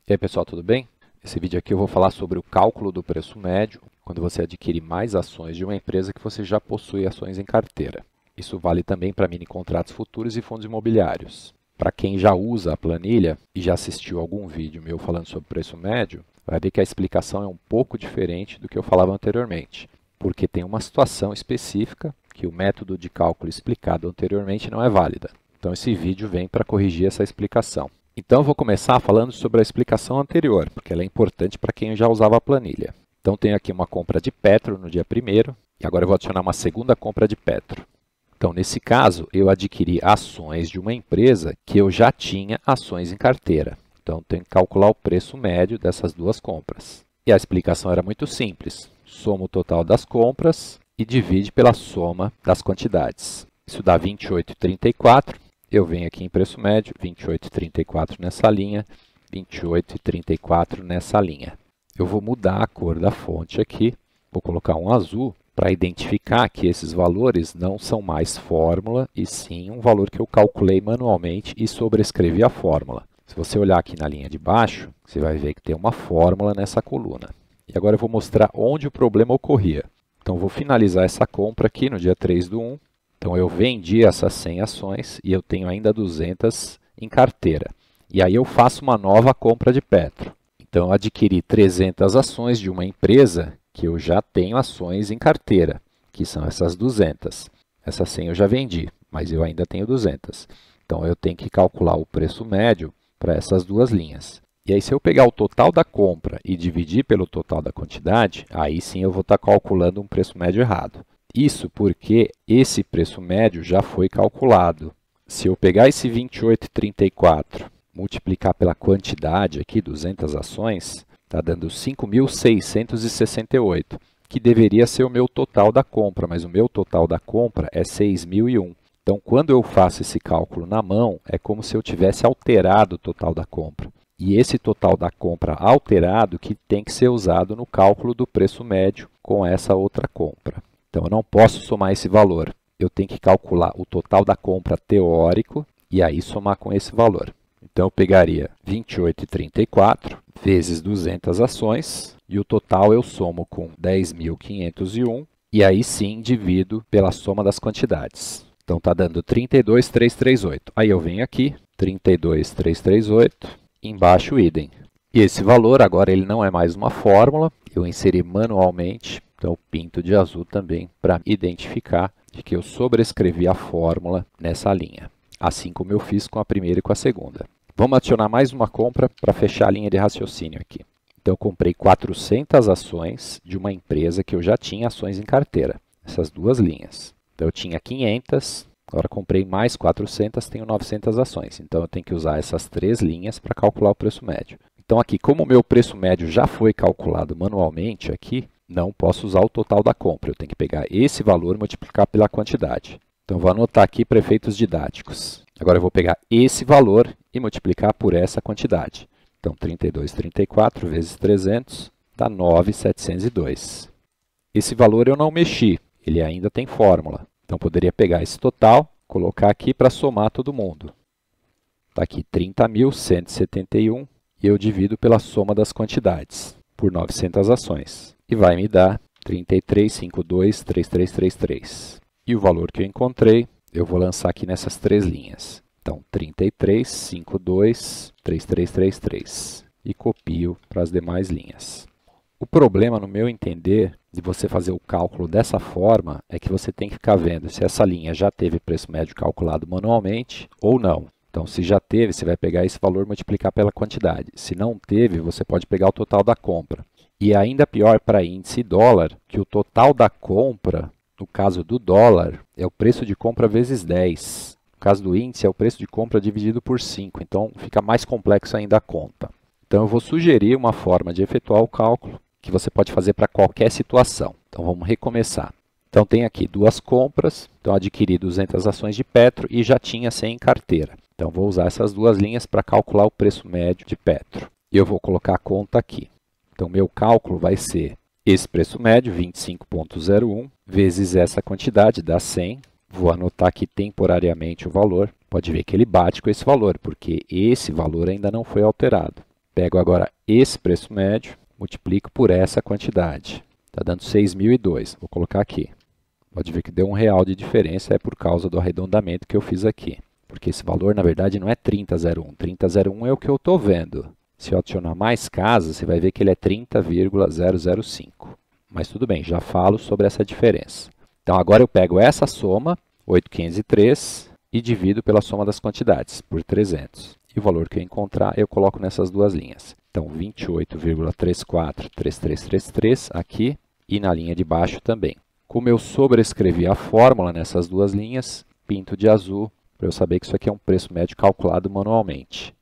E aí pessoal, tudo bem? Nesse vídeo aqui eu vou falar sobre o cálculo do preço médio quando você adquire mais ações de uma empresa que você já possui ações em carteira. Isso vale também para mini contratos futuros e fundos imobiliários. Para quem já usa a planilha e já assistiu algum vídeo meu falando sobre preço médio, vai ver que a explicação é um pouco diferente do que eu falava anteriormente, porque tem uma situação específica que o método de cálculo explicado anteriormente não é válida. Então esse vídeo vem para corrigir essa explicação. Então eu vou começar falando sobre a explicação anterior, porque ela é importante para quem já usava a planilha. Então tenho aqui uma compra de Petro no dia 1º, e agora eu vou adicionar uma segunda compra de Petro. Então nesse caso eu adquiri ações de uma empresa que eu já tinha ações em carteira. Então tenho que calcular o preço médio dessas duas compras. E a explicação era muito simples. Soma o total das compras e divide pela soma das quantidades. Isso dá 28,34. Eu venho aqui em preço médio, 28,34 nessa linha, 28,34 nessa linha. Eu vou mudar a cor da fonte aqui, vou colocar um azul para identificar que esses valores não são mais fórmula, e sim um valor que eu calculei manualmente e sobrescrevi a fórmula. Se você olhar aqui na linha de baixo, você vai ver que tem uma fórmula nessa coluna. E agora eu vou mostrar onde o problema ocorria. Então vou finalizar essa compra aqui no dia 3/1. Então, eu vendi essas 100 ações e eu tenho ainda 200 em carteira. E aí eu faço uma nova compra de Petro. Então, eu adquiri 300 ações de uma empresa que eu já tenho ações em carteira, que são essas 200. Essas 100 eu já vendi, mas eu ainda tenho 200. Então, eu tenho que calcular o preço médio para essas duas linhas. E aí, se eu pegar o total da compra e dividir pelo total da quantidade, aí sim eu vou estar calculando um preço médio errado. Isso porque esse preço médio já foi calculado. Se eu pegar esse 28,34, multiplicar pela quantidade aqui, 200 ações, está dando 5.668, que deveria ser o meu total da compra, mas o meu total da compra é 6.001. Então, quando eu faço esse cálculo na mão, é como se eu tivesse alterado o total da compra. E esse total da compra alterado que tem que ser usado no cálculo do preço médio com essa outra compra. Então, eu não posso somar esse valor. Eu tenho que calcular o total da compra teórico e aí somar com esse valor. Então, eu pegaria 28,34 vezes 200 ações e o total eu somo com 10.501 e aí sim divido pela soma das quantidades. Então, está dando 32.338. Aí eu venho aqui, 32.338, embaixo idem. E esse valor agora ele não é mais uma fórmula, eu inseri manualmente. Então, eu pinto de azul também para identificar de que eu sobrescrevi a fórmula nessa linha, assim como eu fiz com a primeira e com a segunda. Vamos adicionar mais uma compra para fechar a linha de raciocínio aqui. Então, eu comprei 400 ações de uma empresa que eu já tinha ações em carteira, essas duas linhas. Então, eu tinha 500, agora comprei mais 400, tenho 900 ações. Então, eu tenho que usar essas três linhas para calcular o preço médio. Então, aqui, como o meu preço médio já foi calculado manualmente aqui, não posso usar o total da compra, eu tenho que pegar esse valor e multiplicar pela quantidade. Então, vou anotar aqui para efeitos didáticos. Agora, eu vou pegar esse valor e multiplicar por essa quantidade. Então, 32,34 vezes 300 dá 9.702. Esse valor eu não mexi, ele ainda tem fórmula. Então, poderia pegar esse total, colocar aqui para somar todo mundo. Está aqui 30.171 e eu divido pela soma das quantidades, por 900 ações. E vai me dar 33,523333. E o valor que eu encontrei, eu vou lançar aqui nessas três linhas. Então, 33,523333. E copio para as demais linhas. O problema, no meu entender, de você fazer o cálculo dessa forma, é que você tem que ficar vendo se essa linha já teve preço médio calculado manualmente ou não. Então, se já teve, você vai pegar esse valor e multiplicar pela quantidade. Se não teve, você pode pegar o total da compra. E ainda pior para índice dólar, que o total da compra, no caso do dólar, é o preço de compra vezes 10. No caso do índice, é o preço de compra dividido por 5. Então, fica mais complexo ainda a conta. Então, eu vou sugerir uma forma de efetuar o cálculo que você pode fazer para qualquer situação. Então, vamos recomeçar. Então, tem aqui duas compras. Então, adquiri 200 ações de Petro e já tinha 100 em carteira. Então, vou usar essas duas linhas para calcular o preço médio de Petro. E eu vou colocar a conta aqui. Então, meu cálculo vai ser esse preço médio, 25,01, vezes essa quantidade, dá 100. Vou anotar aqui temporariamente o valor. Pode ver que ele bate com esse valor, porque esse valor ainda não foi alterado. Pego agora esse preço médio, multiplico por essa quantidade. Está dando 6.002. Vou colocar aqui. Pode ver que deu R$1 de diferença, é por causa do arredondamento que eu fiz aqui. Porque esse valor, na verdade, não é 30,01. 30,01 é o que eu estou vendo. Se eu adicionar mais casas, você vai ver que ele é 30,005. Mas tudo bem, já falo sobre essa diferença. Então, agora eu pego essa soma, 8.503, e divido pela soma das quantidades, por 300. E o valor que eu encontrar, eu coloco nessas duas linhas. Então, 28,343333 aqui e na linha de baixo também. Como eu sobrescrevi a fórmula nessas duas linhas, pinto de azul para eu saber que isso aqui é um preço médio calculado manualmente.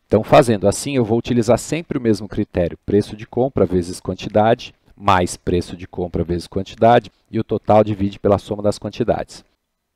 Então, fazendo assim, eu vou utilizar sempre o mesmo critério, preço de compra vezes quantidade, mais preço de compra vezes quantidade, e o total divide pela soma das quantidades.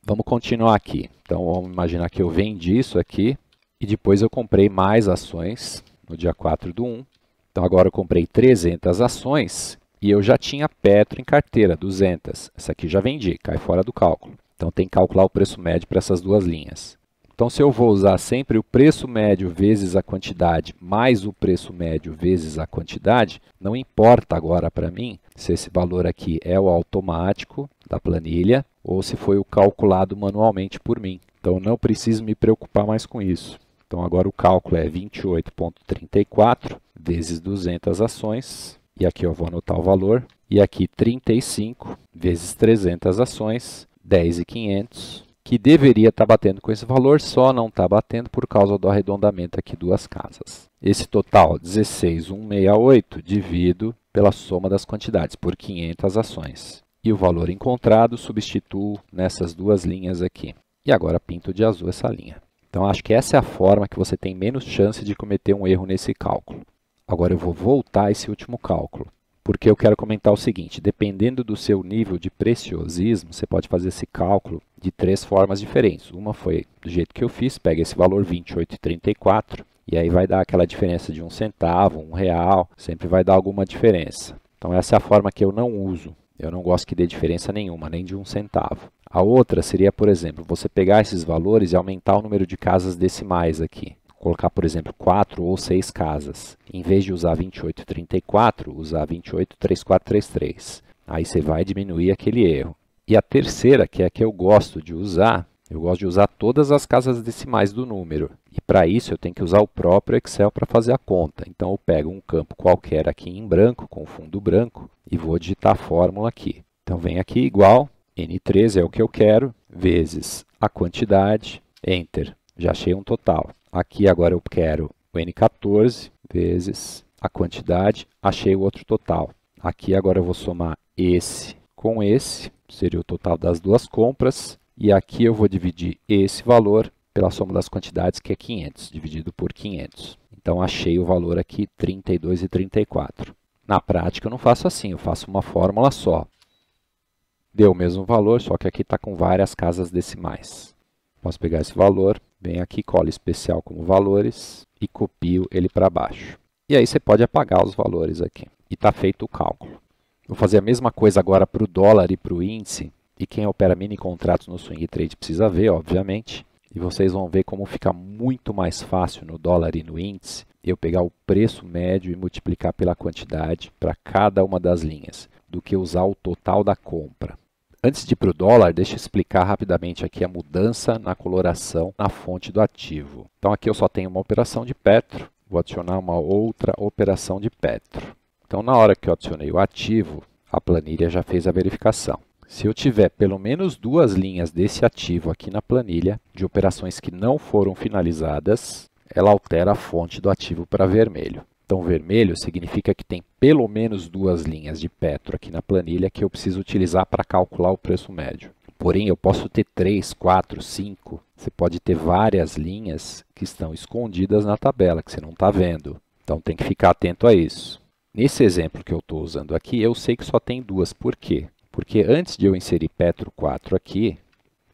Vamos continuar aqui. Então, vamos imaginar que eu vendi isso aqui, e depois eu comprei mais ações no dia 4/1. Então, agora eu comprei 300 ações, e eu já tinha Petro em carteira, 200. Essa aqui já vendi, cai fora do cálculo. Então, tem que calcular o preço médio para essas duas linhas. Então, se eu vou usar sempre o preço médio vezes a quantidade mais o preço médio vezes a quantidade, não importa agora para mim se esse valor aqui é o automático da planilha ou se foi o calculado manualmente por mim. Então, não preciso me preocupar mais com isso. Então, agora o cálculo é 28,34 vezes 200 ações. E aqui eu vou anotar o valor. E aqui 35 vezes 300 ações, 10.500. Que deveria estar batendo com esse valor, só não está batendo por causa do arredondamento aqui duas casas. Esse total, 16.168, divido pela soma das quantidades, por 500 ações. E o valor encontrado substituo nessas duas linhas aqui. E agora pinto de azul essa linha. Então, acho que essa é a forma que você tem menos chance de cometer um erro nesse cálculo. Agora eu vou voltar a esse último cálculo, porque eu quero comentar o seguinte, dependendo do seu nível de preciosismo, você pode fazer esse cálculo de três formas diferentes. Uma foi do jeito que eu fiz, pega esse valor 28,34 e aí vai dar aquela diferença de 1 centavo, R$1, sempre vai dar alguma diferença. Então essa é a forma que eu não uso. Eu não gosto que dê diferença nenhuma, nem de 1 centavo. A outra seria, por exemplo, você pegar esses valores e aumentar o número de casas decimais aqui. Colocar, por exemplo, 4 ou 6 casas. Em vez de usar 28,34, usar 28,3433. Aí você vai diminuir aquele erro. E a terceira, que é a que eu gosto de usar todas as casas decimais do número. E para isso eu tenho que usar o próprio Excel para fazer a conta. Então eu pego um campo qualquer aqui em branco, com fundo branco, e vou digitar a fórmula aqui. Então vem aqui igual, N13 é o que eu quero, vezes a quantidade, Enter. Já achei um total. Aqui agora eu quero o N14 vezes a quantidade, achei o outro total. Aqui agora eu vou somar esse com esse, seria o total das duas compras. E aqui eu vou dividir esse valor pela soma das quantidades, que é 500, dividido por 500. Então, achei o valor aqui, 32,34. Na prática, eu não faço assim, eu faço uma fórmula só. Deu o mesmo valor, só que aqui está com várias casas decimais. Posso pegar esse valor, venho aqui, colo especial como valores e copio ele para baixo. E aí você pode apagar os valores aqui. E está feito o cálculo. Vou fazer a mesma coisa agora para o dólar e para o índice. E quem opera mini contratos no Swing Trade precisa ver, obviamente. E vocês vão ver como fica muito mais fácil no dólar e no índice eu pegar o preço médio e multiplicar pela quantidade para cada uma das linhas, do que usar o total da compra. Antes de ir para o dólar, deixa eu explicar rapidamente aqui a mudança na coloração na fonte do ativo. Então aqui eu só tenho uma operação de Petro, vou adicionar uma outra operação de Petro. Então na hora que eu adicionei o ativo, a planilha já fez a verificação. Se eu tiver pelo menos duas linhas desse ativo aqui na planilha, de operações que não foram finalizadas, ela altera a fonte do ativo para vermelho. Então, vermelho significa que tem pelo menos duas linhas de Petro aqui na planilha que eu preciso utilizar para calcular o preço médio. Porém, eu posso ter 3, 4, 5. Você pode ter várias linhas que estão escondidas na tabela, que você não está vendo. Então, tem que ficar atento a isso. Nesse exemplo que eu estou usando aqui, eu sei que só tem duas. Por quê? Porque antes de eu inserir Petro 4 aqui,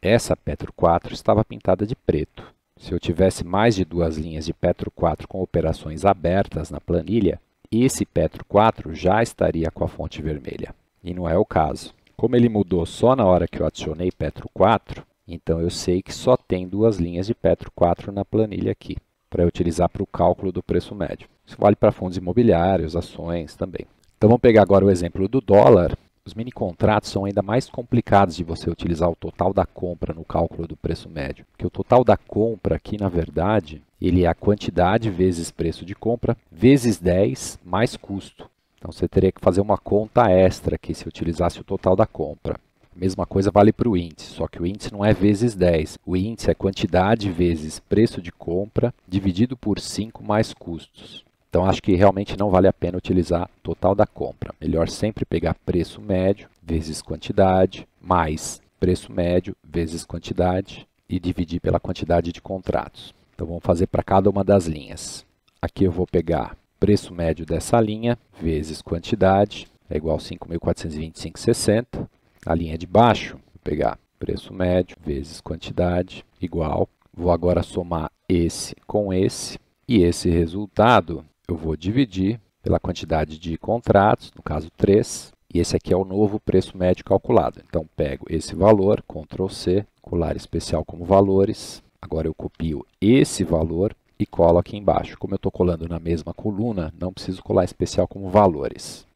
essa Petro 4 estava pintada de preto. Se eu tivesse mais de duas linhas de Petro 4 com operações abertas na planilha, esse Petro 4 já estaria com a fonte vermelha. E não é o caso. Como ele mudou só na hora que eu adicionei Petro 4, então eu sei que só tem duas linhas de Petro 4 na planilha aqui, para utilizar para o cálculo do preço médio. Isso vale para fundos imobiliários, ações também. Então vamos pegar agora o exemplo do dólar. Os mini contratos são ainda mais complicados de você utilizar o total da compra no cálculo do preço médio. Porque o total da compra aqui, na verdade, ele é a quantidade vezes preço de compra, vezes 10 mais custo. Então você teria que fazer uma conta extra aqui se utilizasse o total da compra. A mesma coisa vale para o índice, só que o índice não é vezes 10. O índice é quantidade vezes preço de compra dividido por 5 mais custos. Então, acho que realmente não vale a pena utilizar total da compra. Melhor sempre pegar preço médio vezes quantidade, mais preço médio vezes quantidade e dividir pela quantidade de contratos. Então, vamos fazer para cada uma das linhas. Aqui eu vou pegar preço médio dessa linha vezes quantidade, é igual a 5.425,60. A linha de baixo, vou pegar preço médio vezes quantidade, igual. Vou agora somar esse com esse, e esse resultado eu vou dividir pela quantidade de contratos, no caso 3, e esse aqui é o novo preço médio calculado. Então, pego esse valor, Ctrl C, colar especial como valores. Agora eu copio esse valor e colo aqui embaixo. Como eu estou colando na mesma coluna, não preciso colar especial como valores.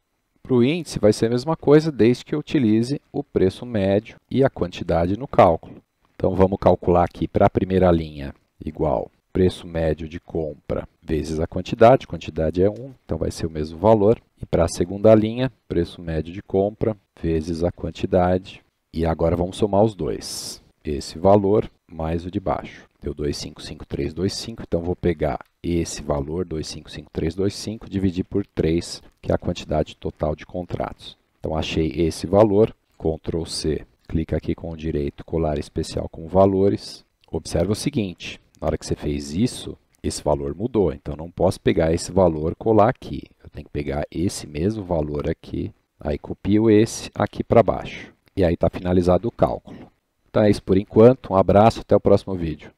Para o índice vai ser a mesma coisa, desde que eu utilize o preço médio e a quantidade no cálculo. Então, vamos calcular aqui para a primeira linha, igual preço médio de compra vezes a quantidade é 1, então vai ser o mesmo valor. E para a segunda linha, preço médio de compra vezes a quantidade. E agora vamos somar os dois. Esse valor mais o de baixo. Deu 255,325, então vou pegar esse valor, 255,325, dividir por 3, que é a quantidade total de contratos. Então achei esse valor, Ctrl C, clica aqui com o direito, colar especial com valores. Observa o seguinte, na hora que você fez isso, esse valor mudou, então não posso pegar esse valor e colar aqui. Eu tenho que pegar esse mesmo valor aqui, aí copio esse aqui para baixo. E aí está finalizado o cálculo. Então é isso por enquanto, um abraço, até o próximo vídeo.